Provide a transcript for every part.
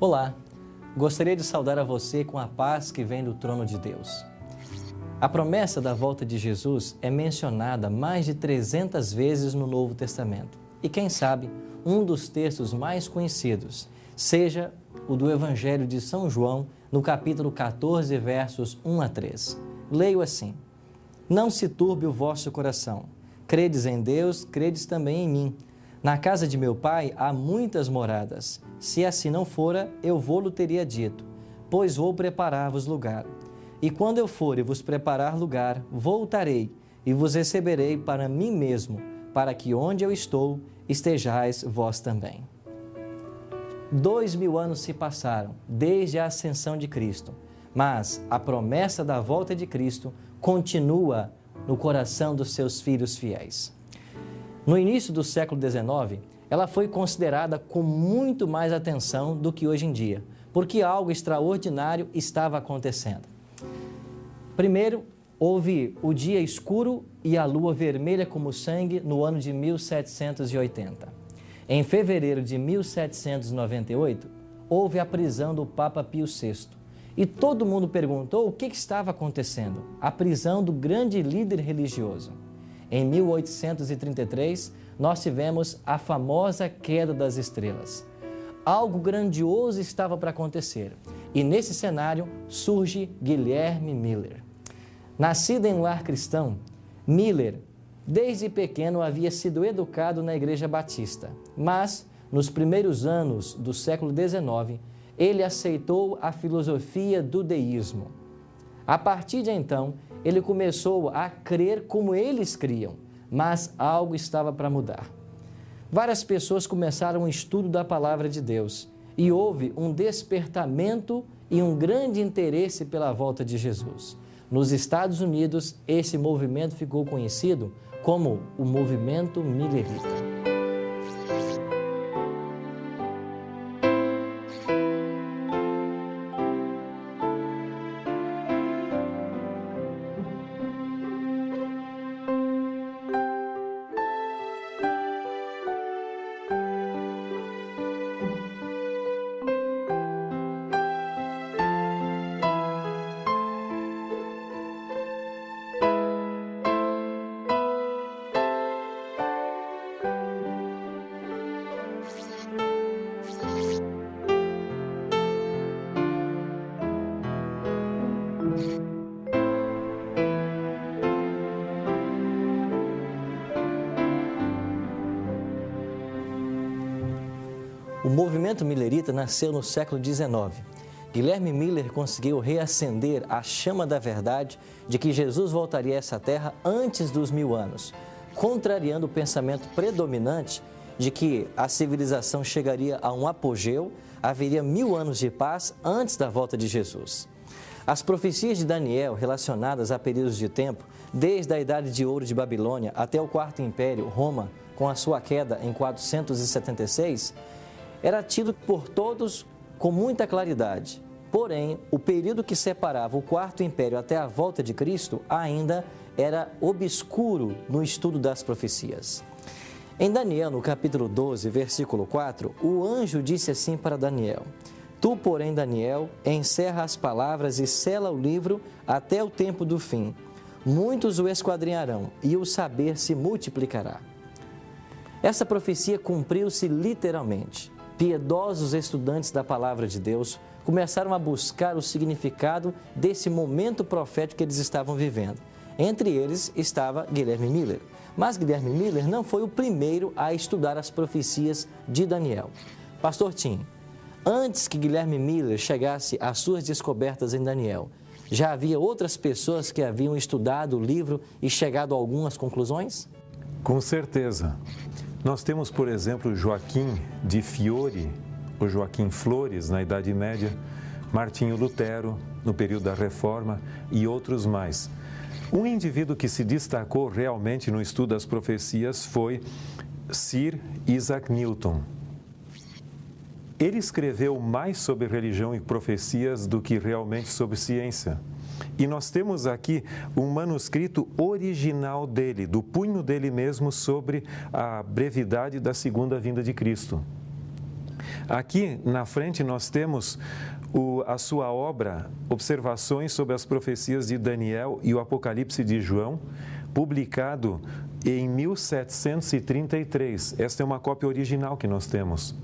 Olá, gostaria de saudar a você com a paz que vem do trono de Deus. A promessa da volta de Jesus é mencionada mais de 300 vezes no Novo Testamento. E quem sabe, um dos textos mais conhecidos seja o do Evangelho de São João, no capítulo 14, versos 1 a 3. Leio assim: Não se turbe o vosso coração. Credes em Deus, credes também em mim. Na casa de meu pai há muitas moradas. Se assim não fora, eu vou-lo teria dito, pois vou preparar-vos lugar. E quando eu for e vos preparar lugar, voltarei e vos receberei para mim mesmo, para que onde eu estou, estejais vós também. 2000 anos se passaram desde a ascensão de Cristo, mas a promessa da volta de Cristo continua no coração dos seus filhos fiéis. No início do século XIX, ela foi considerada com muito mais atenção do que hoje em dia, porque algo extraordinário estava acontecendo. Primeiro, houve o dia escuro e a lua vermelha como sangue no ano de 1780. Em fevereiro de 1798, houve a prisão do Papa Pio VI. E todo mundo perguntou o que estava acontecendo. A prisão do grande líder religioso. Em 1833, nós tivemos a famosa queda das estrelas. Algo grandioso estava para acontecer. E nesse cenário surge Guilherme Miller. Nascido em um lar cristão, Miller, desde pequeno, havia sido educado na Igreja Batista. Mas, nos primeiros anos do século XIX, ele aceitou a filosofia do deísmo. A partir de então, ele começou a crer como eles criam, mas algo estava para mudar. Várias pessoas começaram o estudo da palavra de Deus e houve um despertamento e um grande interesse pela volta de Jesus. Nos Estados Unidos, esse movimento ficou conhecido como o movimento Millerita. O movimento millerita nasceu no século XIX. Guilherme Miller conseguiu reacender a chama da verdade de que Jesus voltaria a essa terra antes dos 1000 anos, contrariando o pensamento predominante de que a civilização chegaria a um apogeu, haveria 1000 anos de paz antes da volta de Jesus. As profecias de Daniel relacionadas a períodos de tempo, desde a Idade de Ouro de Babilônia até o Quarto Império, Roma, com a sua queda em 476, era tido por todos com muita claridade. Porém, o período que separava o Quarto Império até a volta de Cristo ainda era obscuro no estudo das profecias. Em Daniel, no capítulo 12, versículo 4, o anjo disse assim para Daniel: Tu, porém, Daniel, encerra as palavras e sela o livro até o tempo do fim. Muitos o esquadrinharão e o saber se multiplicará. Essa profecia cumpriu-se literalmente. Piedosos estudantes da palavra de Deus começaram a buscar o significado desse momento profético que eles estavam vivendo. Entre eles estava Guilherme Miller. Mas Guilherme Miller não foi o primeiro a estudar as profecias de Daniel. Pastor Tim, antes que Guilherme Miller chegasse às suas descobertas em Daniel, já havia outras pessoas que haviam estudado o livro e chegado a algumas conclusões? Com certeza. Nós temos, por exemplo, Joaquim de Fiore, ou Joaquim Flores, na Idade Média, Martinho Lutero, no período da Reforma, e outros mais. Um indivíduo que se destacou realmente no estudo das profecias foi Sir Isaac Newton. Ele escreveu mais sobre religião e profecias do que realmente sobre ciência. E nós temos aqui um manuscrito original dele, do punho dele mesmo, sobre a brevidade da segunda vinda de Cristo. Aqui na frente nós temos a sua obra, Observações sobre as Profecias de Daniel e o Apocalipse de João, publicado em 1733. Esta é uma cópia original que nós temos.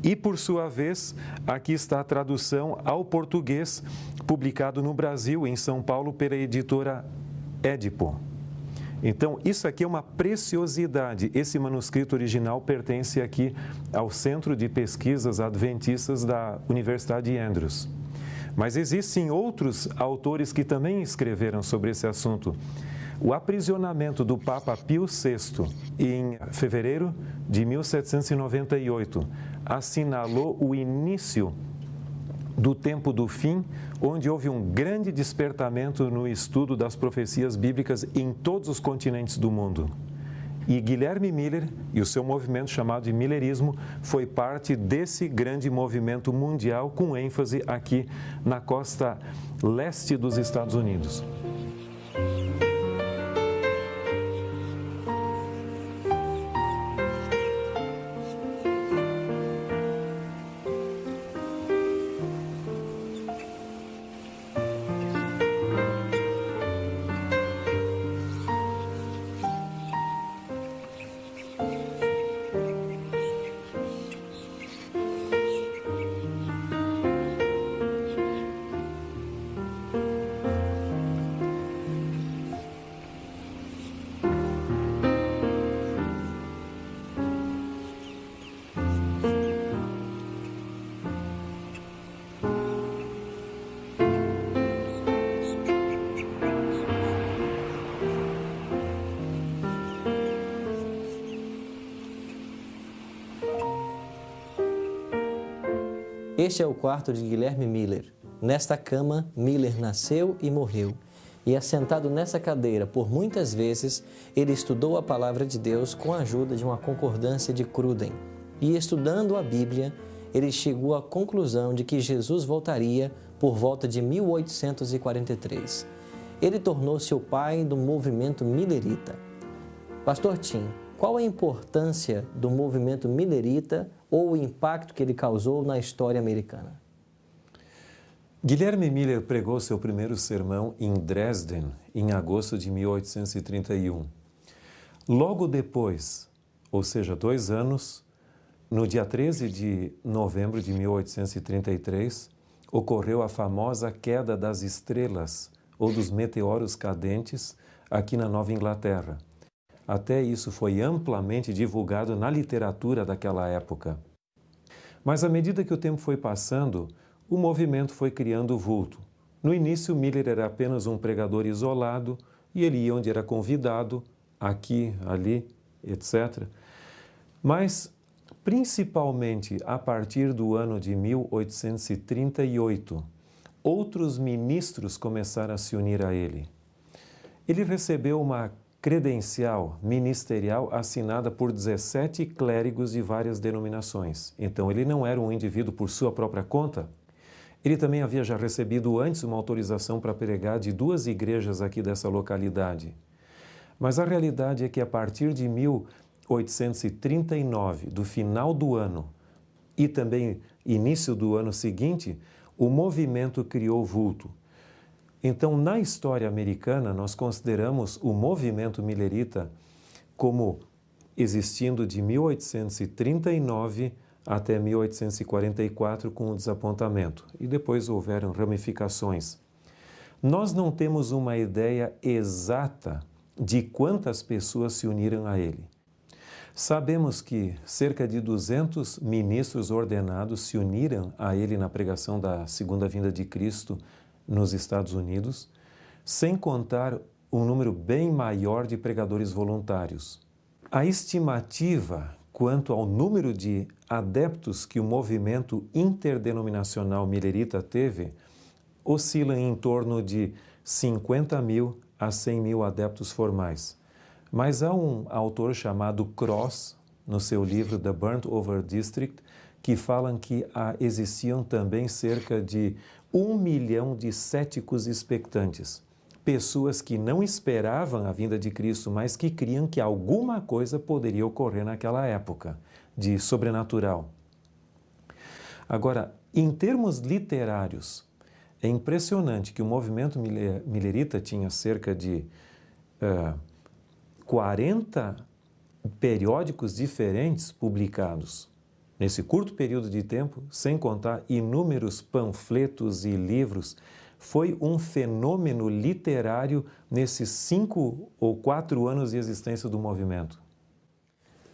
E, por sua vez, aqui está a tradução ao português, publicado no Brasil, em São Paulo, pela editora Édipo. Então, isso aqui é uma preciosidade. Esse manuscrito original pertence aqui ao Centro de Pesquisas Adventistas da Universidade de Andrews. Mas existem outros autores que também escreveram sobre esse assunto. O aprisionamento do Papa Pio VI, em fevereiro de 1798, assinalou o início do tempo do fim, onde houve um grande despertamento no estudo das profecias bíblicas em todos os continentes do mundo. E Guilherme Miller e o seu movimento chamado de Millerismo foi parte desse grande movimento mundial, com ênfase aqui na costa leste dos Estados Unidos. Este é o quarto de Guilherme Miller. Nesta cama, Miller nasceu e morreu. E assentado nessa cadeira por muitas vezes, ele estudou a palavra de Deus com a ajuda de uma concordância de Cruden. E estudando a Bíblia, ele chegou à conclusão de que Jesus voltaria por volta de 1843. Ele tornou-se o pai do movimento millerita. Pastor Tim, qual a importância do movimento millerita ou o impacto que ele causou na história americana? Guilherme Miller pregou seu primeiro sermão em Dresden, em agosto de 1831. Logo depois, ou seja, 2 anos, no dia 13 de novembro de 1833, ocorreu a famosa queda das estrelas ou dos meteoros cadentes aqui na Nova Inglaterra. Até isso foi amplamente divulgado na literatura daquela época. Mas à medida que o tempo foi passando, o movimento foi criando vulto. No início, Miller era apenas um pregador isolado e ele ia onde era convidado, aqui, ali, etc. Mas, principalmente a partir do ano de 1838, outros ministros começaram a se unir a ele. Ele recebeu uma credencial ministerial assinada por 17 clérigos de várias denominações. Então, ele não era um indivíduo por sua própria conta. Ele também havia já recebido antes uma autorização para pregar de 2 igrejas aqui dessa localidade. Mas a realidade é que a partir de 1839, do final do ano e também início do ano seguinte, o movimento criou vulto. Então, na história americana, nós consideramos o movimento millerita como existindo de 1839 até 1844 com o desapontamento. E depois houveram ramificações. Nós não temos uma ideia exata de quantas pessoas se uniram a ele. Sabemos que cerca de 200 ministros ordenados se uniram a ele na pregação da segunda vinda de Cristo nos Estados Unidos, sem contar um número bem maior de pregadores voluntários. A estimativa quanto ao número de adeptos que o movimento interdenominacional millerita teve oscila em torno de 50 mil a 100 mil adeptos formais. Mas há um autor chamado Cross, no seu livro The Burnt Over District, que falam que existiam também cerca de 1 milhão de céticos expectantes. Pessoas que não esperavam a vinda de Cristo, mas que criam que alguma coisa poderia ocorrer naquela época, de sobrenatural. Agora, em termos literários, é impressionante que o movimento milerita tinha cerca de 40 periódicos diferentes publicados nesse curto período de tempo, sem contar inúmeros panfletos e livros. Foi um fenômeno literário nesses 5 ou 4 anos de existência do movimento.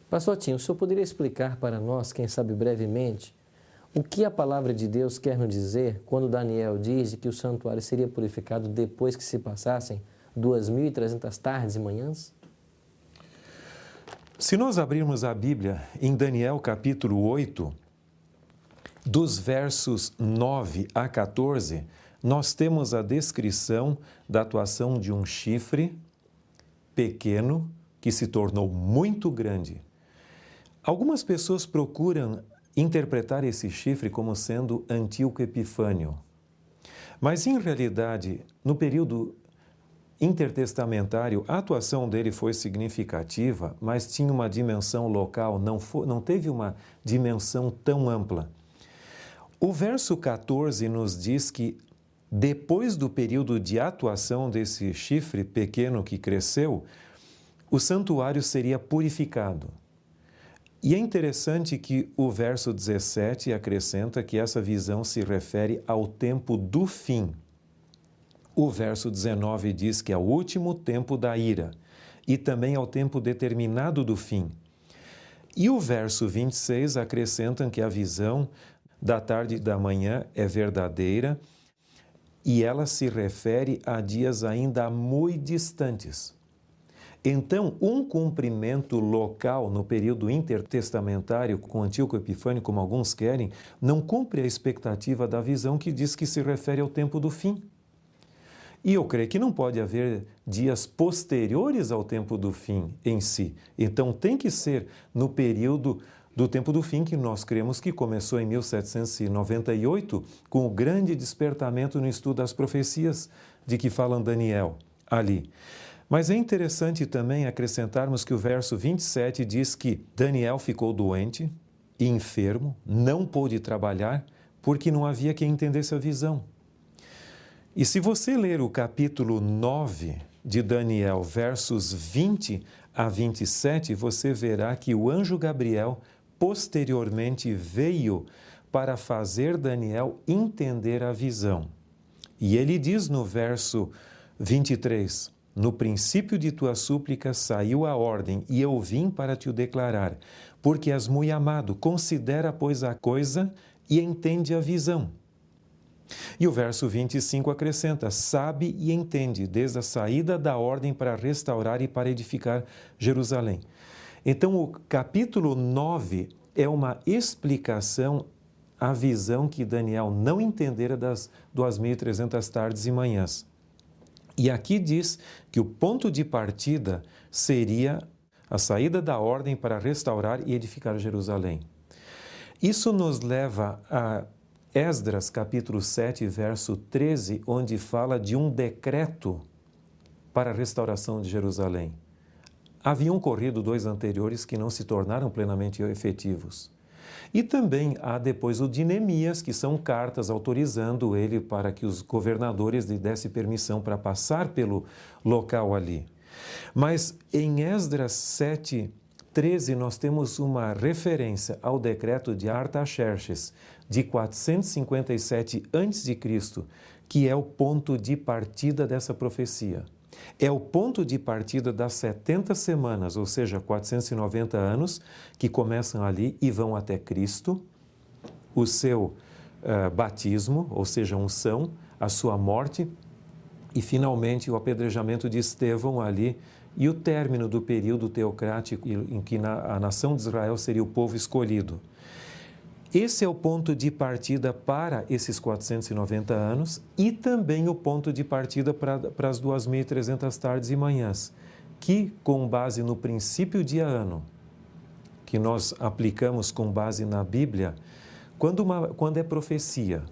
Pastor Tinho, o senhor poderia explicar para nós, quem sabe brevemente, o que a palavra de Deus quer nos dizer quando Daniel diz que o santuário seria purificado depois que se passassem 2.300 tardes e manhãs? Se nós abrirmos a Bíblia em Daniel capítulo 8, dos versos 9 a 14, nós temos a descrição da atuação de um chifre pequeno que se tornou muito grande. Algumas pessoas procuram interpretar esse chifre como sendo Antíoco Epifânio. Mas, em realidade, no período intertestamentário, a atuação dele foi significativa, mas tinha uma dimensão local, não teve uma dimensão tão ampla. O verso 14 nos diz que, depois do período de atuação desse chifre pequeno que cresceu, o santuário seria purificado. E é interessante que o verso 17 acrescenta que essa visão se refere ao tempo do fim. O verso 19 diz que é o último tempo da ira e também ao tempo determinado do fim. E o verso 26 acrescenta que a visão da tarde e da manhã é verdadeira e ela se refere a dias ainda muito distantes. Então, um cumprimento local no período intertestamentário com Antíoco Epifânio, como alguns querem, não cumpre a expectativa da visão que diz que se refere ao tempo do fim. E eu creio que não pode haver dias posteriores ao tempo do fim em si. Então, tem que ser no período do tempo do fim, que nós cremos que começou em 1798, com o grande despertamento no estudo das profecias de que fala Daniel ali. Mas é interessante também acrescentarmos que o verso 27 diz que Daniel ficou doente e enfermo, não pôde trabalhar, porque não havia quem entendesse a visão. E se você ler o capítulo 9 de Daniel, versos 20 a 27, você verá que o anjo Gabriel posteriormente veio para fazer Daniel entender a visão. E ele diz no verso 23, no princípio de tua súplica saiu a ordem, e eu vim para te o declarar, porque és muito amado, considera, pois, a coisa e entende a visão. E o verso 25 acrescenta, sabe e entende, desde a saída da ordem para restaurar e para edificar Jerusalém. Então, o capítulo 9 é uma explicação à visão que Daniel não entendera das 2.300 tardes e manhãs. E aqui diz que o ponto de partida seria a saída da ordem para restaurar e edificar Jerusalém. Isso nos leva a Esdras, capítulo 7, verso 13, onde fala de um decreto para a restauração de Jerusalém. Haviam ocorrido 2 anteriores que não se tornaram plenamente efetivos. E também há depois o de Neemias, que são cartas autorizando ele para que os governadores lhe dessem permissão para passar pelo local ali. Mas em Esdras 7, 13, nós temos uma referência ao decreto de Artaxerxes, de 457 a.C., que é o ponto de partida dessa profecia. É o ponto de partida das 70 semanas, ou seja, 490 anos, que começam ali e vão até Cristo, o seu batismo, ou seja, unção, a sua morte e, finalmente, o apedrejamento de Estevão ali e o término do período teocrático em que a nação de Israel seria o povo escolhido. Esse é o ponto de partida para esses 490 anos e também o ponto de partida para as 2.300 tardes e manhãs, que, com base no princípio de ano, que nós aplicamos com base na Bíblia, quando é profecia,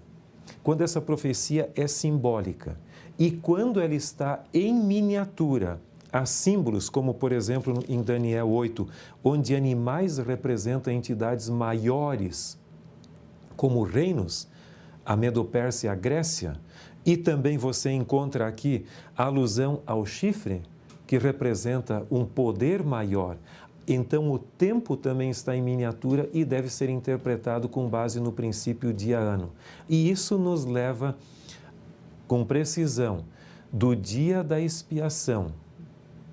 quando essa profecia é simbólica e quando ela está em miniatura, há símbolos, como por exemplo em Daniel 8, onde animais representam entidades maiores, como reinos, a Medo-Pérsia e a Grécia, e também você encontra aqui a alusão ao chifre, que representa um poder maior. Então, o tempo também está em miniatura e deve ser interpretado com base no princípio dia-ano. E isso nos leva, com precisão, do dia da expiação,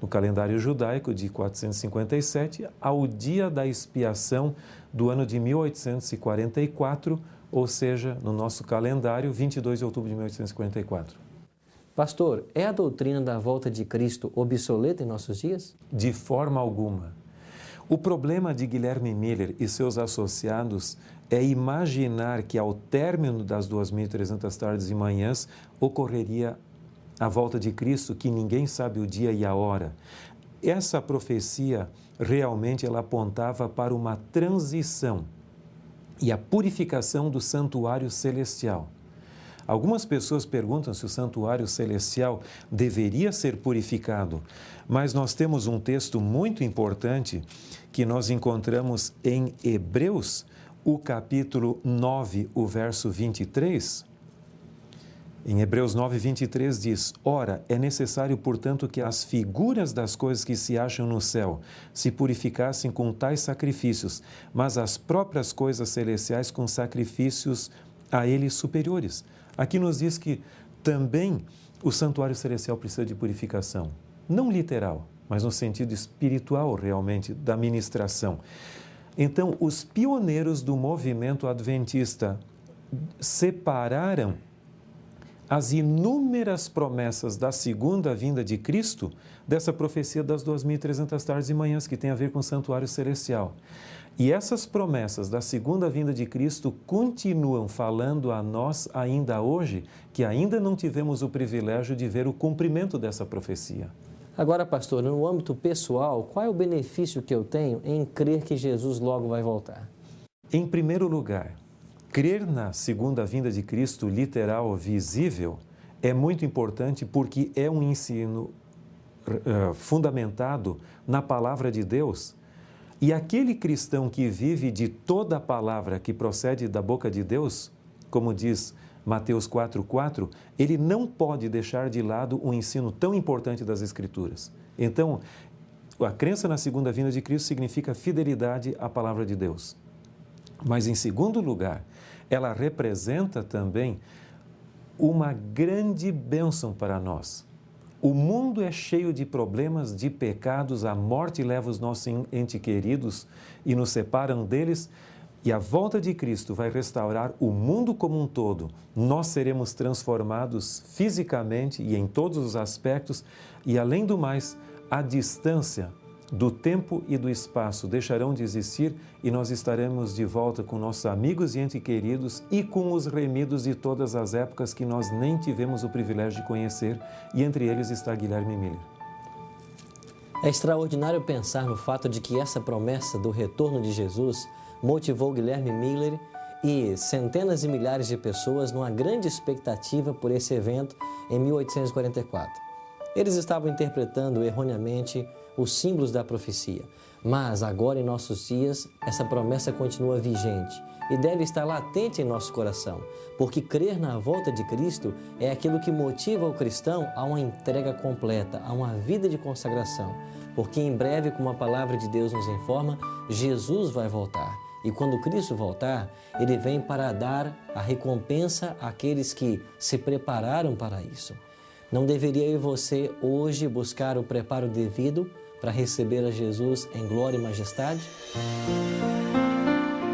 no calendário judaico de 457, ao dia da expiação do ano de 1844, ou seja, no nosso calendário, 22 de outubro de 1844. Pastor, é a doutrina da volta de Cristo obsoleta em nossos dias? De forma alguma. O problema de Guilherme Miller e seus associados é imaginar que ao término das 2.300 tardes e manhãs ocorreria a volta de Cristo, que ninguém sabe o dia e a hora. Essa profecia realmente ela apontava para uma transição e a purificação do santuário celestial. Algumas pessoas perguntam se o santuário celestial deveria ser purificado, mas nós temos um texto muito importante que nós encontramos em Hebreus, o capítulo 9, o verso 23. Em Hebreus 9, 23 diz: Ora, é necessário, portanto, que as figuras das coisas que se acham no céu se purificassem com tais sacrifícios, mas as próprias coisas celestiais com sacrifícios a eles superiores. Aqui nos diz que também o santuário celestial precisa de purificação. Não literal, mas no sentido espiritual realmente da ministração. Então, os pioneiros do movimento adventista separaram as inúmeras promessas da segunda vinda de Cristo dessa profecia das 2.300 tardes e manhãs que tem a ver com o santuário celestial. E essas promessas da segunda vinda de Cristo continuam falando a nós ainda hoje, que ainda não tivemos o privilégio de ver o cumprimento dessa profecia. Agora, pastor, no âmbito pessoal, qual é o benefício que eu tenho em crer que Jesus logo vai voltar? Em primeiro lugar, crer na segunda vinda de Cristo literal, visível, é muito importante porque é um ensino fundamentado na palavra de Deus. E aquele cristão que vive de toda a palavra que procede da boca de Deus, como diz Mateus 4,4, ele não pode deixar de lado um ensino tão importante das Escrituras. Então, a crença na segunda vinda de Cristo significa fidelidade à palavra de Deus. Mas, em segundo lugar, ela representa também uma grande bênção para nós. O mundo é cheio de problemas, de pecados, a morte leva os nossos entes queridos e nos separam deles, e a volta de Cristo vai restaurar o mundo como um todo. Nós seremos transformados fisicamente e em todos os aspectos, e além do mais, a distância do tempo e do espaço deixarão de existir e nós estaremos de volta com nossos amigos e entes queridos e com os remidos de todas as épocas que nós nem tivemos o privilégio de conhecer, e entre eles está Guilherme Miller. É extraordinário pensar no fato de que essa promessa do retorno de Jesus motivou Guilherme Miller e centenas e milhares de pessoas numa grande expectativa por esse evento em 1844. Eles estavam interpretando erroneamente os símbolos da profecia, mas agora em nossos dias essa promessa continua vigente e deve estar latente em nosso coração, porque crer na volta de Cristo é aquilo que motiva o cristão a uma entrega completa, a uma vida de consagração, porque em breve, como a palavra de Deus nos informa, Jesus vai voltar. E quando Cristo voltar, Ele vem para dar a recompensa àqueles que se prepararam para isso. Não deveria eu e você hoje buscar o preparo devido para receber a Jesus em glória e majestade?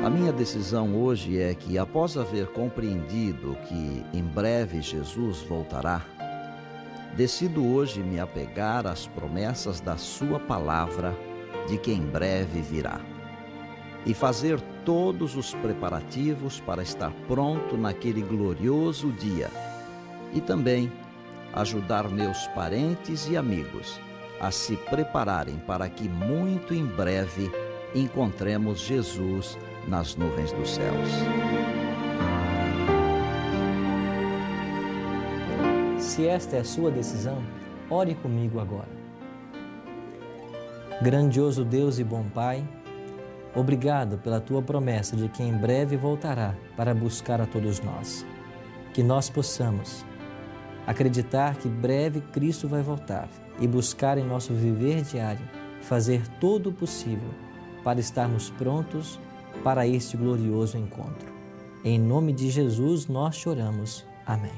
A minha decisão hoje é que, após haver compreendido que em breve Jesus voltará, decido hoje me apegar às promessas da sua palavra de que em breve virá e fazer todos os preparativos para estar pronto naquele glorioso dia e também ajudar meus parentes e amigos a se prepararem para que muito em breve encontremos Jesus nas nuvens dos céus. Se esta é a sua decisão, ore comigo agora. Grandioso Deus e bom Pai, Obrigado pela tua promessa de que em breve voltará para buscar a todos nós. Que nós possamos acreditar que breve Cristo vai voltar e buscar em nosso viver diário fazer todo o possível para estarmos prontos para este glorioso encontro. Em nome de Jesus nós choramos. Amém.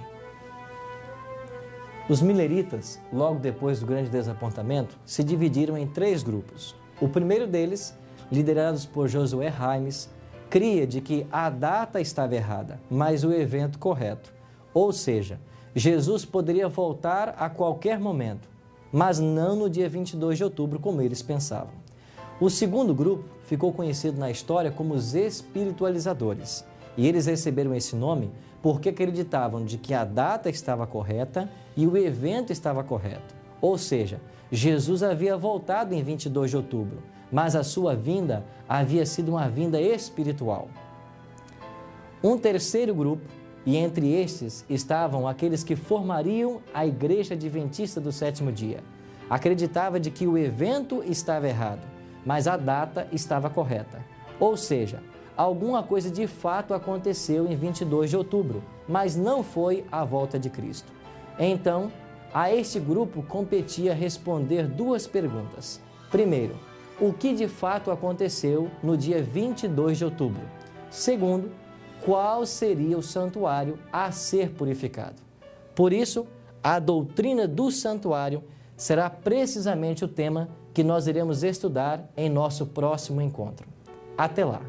Os mileritas, logo depois do grande desapontamento, se dividiram em 3 grupos. O primeiro deles, liderados por Josué Raimes, cria de que a data estava errada, mas o evento correto. Ou seja, Jesus poderia voltar a qualquer momento, mas não no dia 22 de outubro, como eles pensavam. O segundo grupo ficou conhecido na história como os espiritualizadores, e eles receberam esse nome porque acreditavam de que a data estava correta e o evento estava correto. Ou seja, Jesus havia voltado em 22 de outubro, mas a sua vinda havia sido uma vinda espiritual. Um terceiro grupo, e entre estes estavam aqueles que formariam a Igreja Adventista do Sétimo Dia, acreditava de que o evento estava errado, mas a data estava correta. Ou seja, alguma coisa de fato aconteceu em 22 de outubro, mas não foi a volta de Cristo. Então, a este grupo competia responder 2 perguntas. Primeiro, o que de fato aconteceu no dia 22 de outubro? Segundo, qual seria o santuário a ser purificado? Por isso, a doutrina do santuário será precisamente o tema que nós iremos estudar em nosso próximo encontro. Até lá!